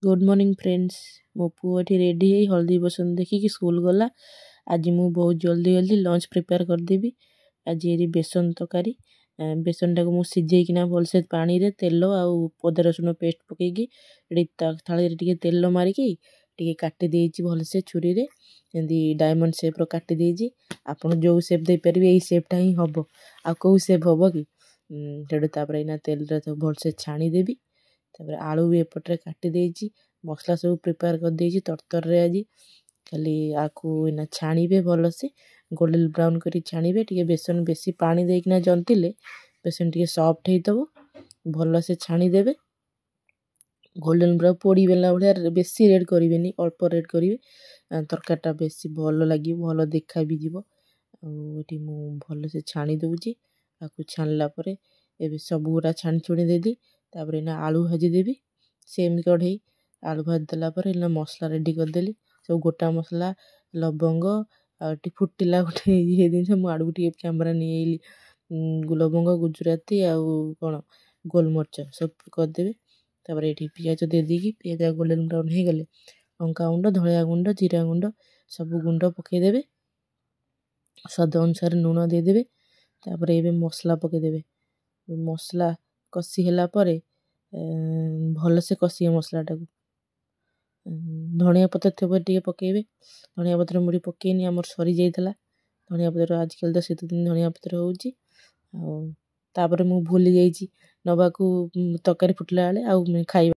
Good morning friends. मो पुओ एठी रेडी है हल्दी बसन देखिकी स्कूल गला। आज मु बहुत जल्दी जल्दी लंच प्रिपेयर करदेवी। आज ये बेसन तकारी बेसन टाक मु सिझेकिना भलसे पानी रे तेल आउ अदा रसुण पेस्ट पकईकी थाली रे तेल मारिकी टिके काटी देइछि भलसे छुरी रे एंदी डायमंड शेप रो काटी देइछि। आपण जो शेप दे परिबे एई शेप टा ही हबो आ को शेप हबो कि तेडे तापर इना तेल रे तो भलसे छाणी देबी। तापर आलू भी एपटे काटी देइछि मसला सब प्रिपेयर कर देइछि तरतर रे आज खाली आकु इना छाणीबे भलसे गोल्डन ब्राउन करी छाणीबे टिके बेसन बेसी पानी देकिना जंतिले बेसन टिके सॉफ्ट हेइतबो भलसे छाणी देबे। गोल्डन ब्राउन पोड़ी बेला भलिया बेसी रेड करिवेनी अल्प रेड करिवे तरकारीटा बेसी भल लागि भल देखा भी जीवो। एटी मु भलसे छाणी दउछि आकु छाणला परे एबे सब गुरा छाणी छुणी देदी। तापर इना आलू भाजी देबी सेम कढ़ई आलू भाजी देला परे इना मसला रेडी कर देली सब गोटा मसला लवंग आटी फुटिला गोटे ये दिन मु आडू टिके कैमरा नहीं लवंग गुजराती आउ कोन गोलमरच सब कर देबे। तापर एठी पियाज दे देकी पियाज गोल्डन ब्राउन हे गले लंका गुंड धनिया गुंड जीरा गुंड सब गुंड पकई देबे स्वाद अनुसार लूण दे देबे। तापर एबे मसला पकई देबे मसला कसी होला परे भलसे कसिए मसला टाकू धनिया पत्र थे टिके पकेबे धनिया पत्र मुड़ी पकेनी आमर सरी जाइतला धनिया पत्र आजकल तो शीत दिन धनिया पत्र होउची तापर मु भूली जाइची नबाकू तकारी फुटला बेले आउ खाइबा।